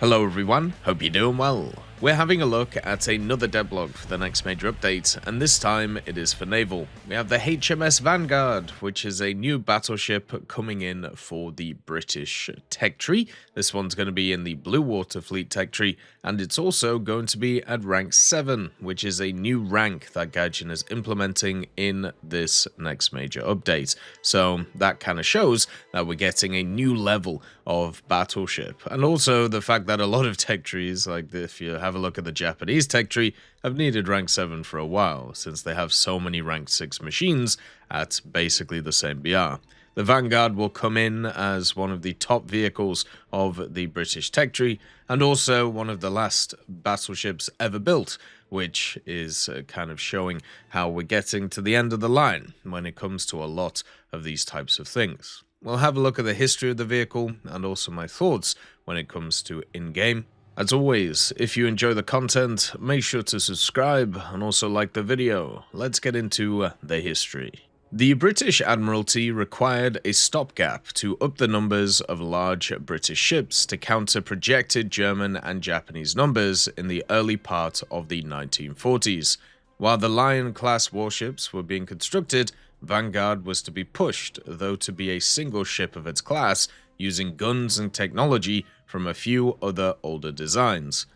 Hello everyone, hope you're doing well. We're having a look at another devlog for the next major update, and this time it is for Naval. We have the HMS Vanguard, which is a new battleship coming in for the British tech tree. This one's going to be in the Blue Water Fleet tech tree, and it's also going to be at rank 7, which is a new rank that Gaijin is implementing in this next major update. So that kind of shows that we're getting a new level of battleship, and also the fact that a lot of tech trees, like if you have a look at the Japanese tech tree, have needed rank 7 for a while, since they have so many rank 6 machines at basically the same BR. The Vanguard will come in as one of the top vehicles of the British tech tree, and also one of the last battleships ever built, which is kind of showing how we're getting to the end of the line when it comes to a lot of these types of things. We'll have a look at the history of the vehicle and also my thoughts when it comes to in-game. As always, if you enjoy the content, make sure to subscribe and also like the video. Let's get into the history. The British Admiralty required a stopgap to up the numbers of large British ships to counter projected German and Japanese numbers in the early part of the 1940s. While the Lion-class warships were being constructed, Vanguard was to be pushed, though to be a single ship of its class, using guns and technology from a few other older designs.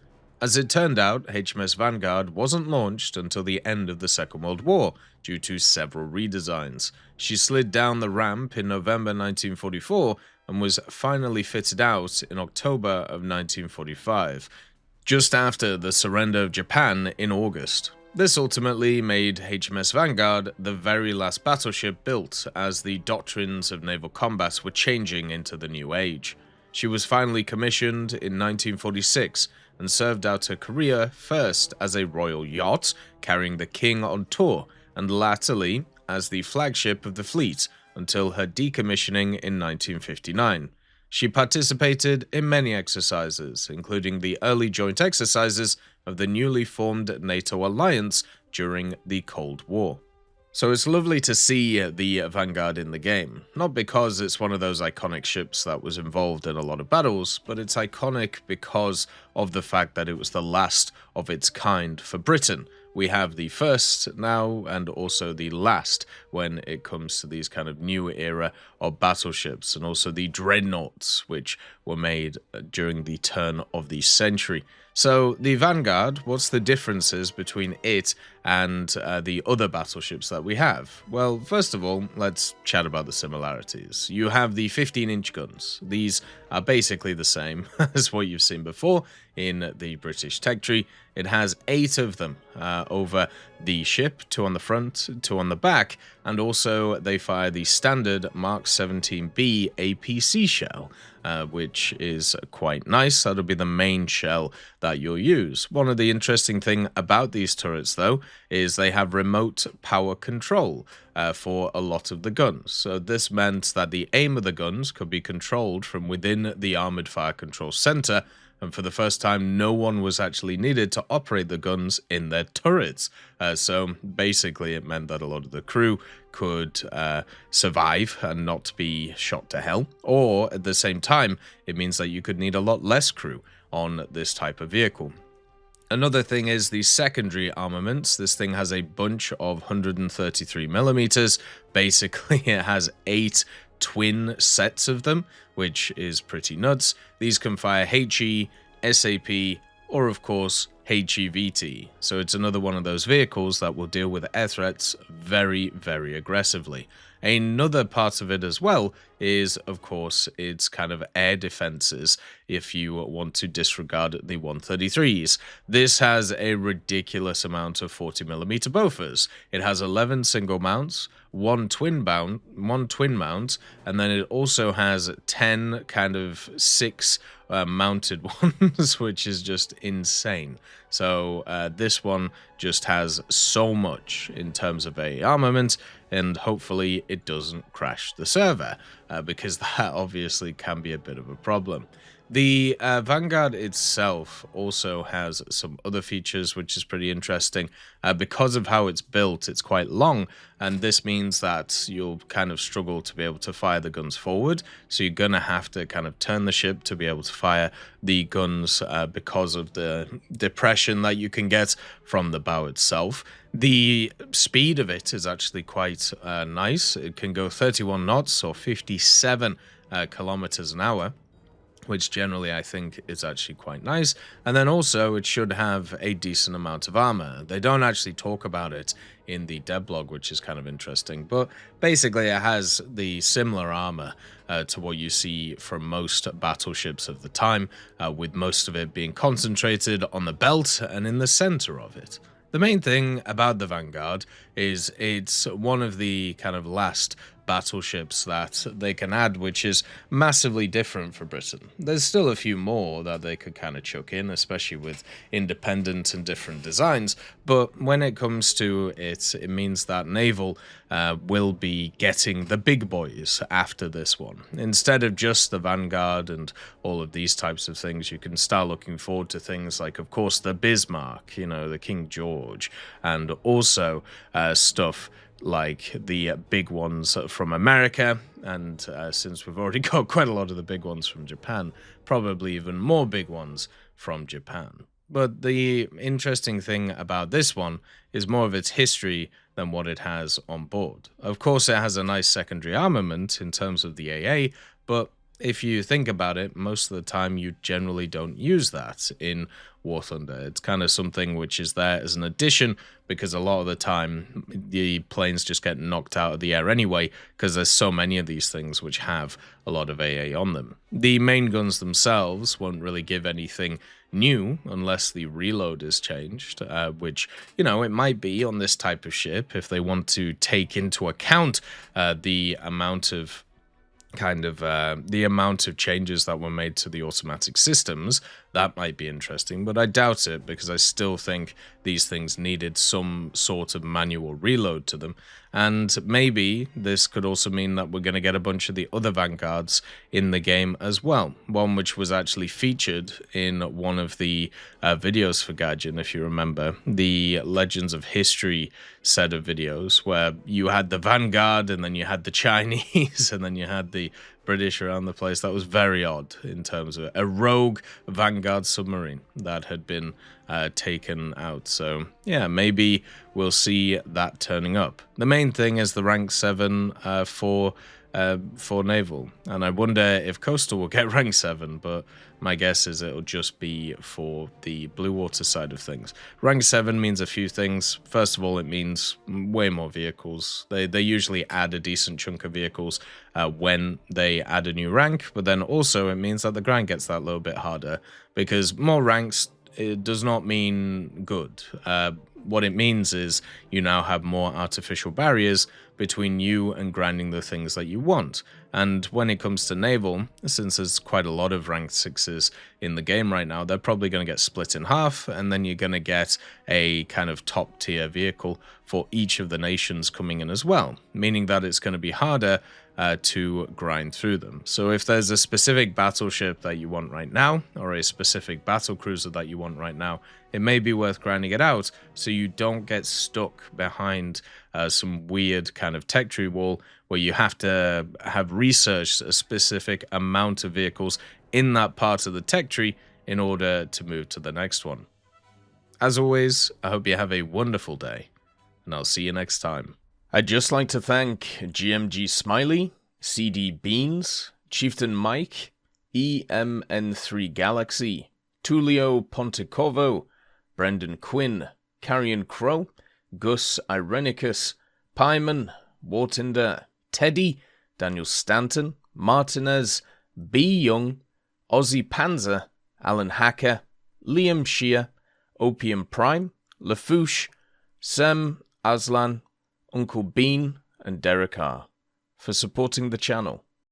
As it turned out, HMS Vanguard wasn't launched until the end of the Second World War, due to several redesigns. She slid down the ramp in November 1944 and was finally fitted out in October of 1945, just after the surrender of Japan in August. This ultimately made HMS Vanguard the very last battleship built, as the doctrines of naval combat were changing into the new age. She was finally commissioned in 1946 and served out her career first as a royal yacht carrying the king on tour, and latterly as the flagship of the fleet until her decommissioning in 1959. She participated in many exercises, including the early joint exercises of the newly formed NATO alliance during the Cold War. So it's lovely to see the Vanguard in the game, not because it's one of those iconic ships that was involved in a lot of battles, but it's iconic because of the fact that it was the last of its kind for Britain. We have the first now and also the last when it comes to these kind of new era of battleships, and also the dreadnoughts, which were made during the turn of the century. So the Vanguard, what's the differences between it and the other battleships that we have? Well, first of all, let's chat about the similarities. You have the 15-inch guns. These are basically the same as what you've seen before in the British tech tree. It has 8 of them over the ship, 2 on the front, 2 on the back, and also they fire the standard Mark 17B APC shell, which is quite nice. That'll be the main shell that you'll use. One of the interesting things about these turrets, though, is they have remote power control for a lot of the guns. So this meant that the aim of the guns could be controlled from within the Armored Fire Control Center, and for the first time, no one was actually needed to operate the guns in their turrets. So basically, it meant that a lot of the crew could survive and not be shot to hell. Or at the same time, it means that you could need a lot less crew on this type of vehicle. Another thing is the secondary armaments. This thing has a bunch of 133mm. Basically, it has 8 twin sets of them, which is pretty nuts. These can fire HE, SAP, or of course HEVT. So it's another one of those vehicles that will deal with air threats very, very aggressively. Another part of it as well is, of course, its kind of air defenses if you want to disregard the 133s. This has a ridiculous amount of 40mm Bofors. It has 11 single mounts, one twin mount, and then it also has 10 kind of 6 mounted ones, which is just insane. So this one just has so much in terms of a armament, and hopefully it doesn't crash the server, because that obviously can be a bit of a problem. The Vanguard itself also has some other features which is pretty interesting. Because of how it's built, it's quite long, and this means that you'll kind of struggle to be able to fire the guns forward, so you're going to have to kind of turn the ship to be able to fire the guns because of the depression that you can get from the bow itself. The speed of it is actually quite nice. It can go 31 knots or 57 kilometers an hour, which generally I think is actually quite nice. And then also it should have a decent amount of armor. They don't actually talk about it in the Devblog, which is kind of interesting, but basically it has the similar armor to what you see from most battleships of the time, with most of it being concentrated on the belt and in the center of it. The main thing about the Vanguard is it's one of the kind of last battleships that they can add, which is massively different for Britain. There's still a few more that they could kind of chuck in, especially with independent and different designs, but when it comes to it, it means that Naval will be getting the big boys after this one. Instead of just the Vanguard and all of these types of things, you can start looking forward to things like, of course, the Bismarck, you know, the King George, and also stuff like the big ones from America, and since we've already got quite a lot of the big ones from Japan, probably even more big ones from Japan. But the interesting thing about this one is more of its history than what it has on board. Of course, it has a nice secondary armament in terms of the AA, but if you think about it, most of the time you generally don't use that in War Thunder. It's kind of something which is there as an addition, because a lot of the time the planes just get knocked out of the air anyway, because there's so many of these things which have a lot of AA on them. The main guns themselves won't really give anything new unless the reload is changed, which, you know, it might be on this type of ship if they want to take into account the amount of changes that were made to the automatic systems. That might be interesting, but I doubt it, because I still think these things needed some sort of manual reload to them. And maybe this could also mean that we're going to get a bunch of the other Vanguards in the game as well. One which was actually featured in one of the videos for Gaijin, if you remember, the Legends of History set of videos, where you had the Vanguard and then you had the Chinese and then you had the British around the place. That was very odd in terms of a rogue Vanguard submarine that had been taken out. So yeah, maybe we'll see that turning up. The main thing is the rank 7 for Naval, and I wonder if Coastal will get rank 7, but my guess is it'll just be for the blue water side of things. Rank 7 means a few things. First of all, it means way more vehicles. They usually add a decent chunk of vehicles when they add a new rank, but then also it means that the grind gets that little bit harder, because more ranks, it does not mean good. What it means is you now have more artificial barriers between you and grinding the things that you want. And when it comes to Naval, since there's quite a lot of rank 6s in the game right now, they're probably going to get split in half, and then you're going to get a kind of top tier vehicle for each of the nations coming in as well, meaning that it's going to be harder to grind through them. So if there's a specific battleship that you want right now, or a specific battle cruiser that you want right now, it may be worth grinding it out so you don't get stuck behind some weird kind of tech tree wall where you have to have researched a specific amount of vehicles in that part of the tech tree in order to move to the next one. As always, I hope you have a wonderful day, and I'll see you next time. I'd just like to thank GMG Smiley, CD Beans, Chieftain Mike, EMN3 Galaxy, Tulio Pontecorvo, Brendan Quinn, Carrion Crow, Gus Irenicus, Pyman, Wartinder, Teddy, Daniel Stanton, Martinez, B. Young, Ozzy Panzer, Alan Hacker, Liam Shear, Opium Prime, Lafouche, Sem Aslan, Uncle Bean, and Derek R. for supporting the channel.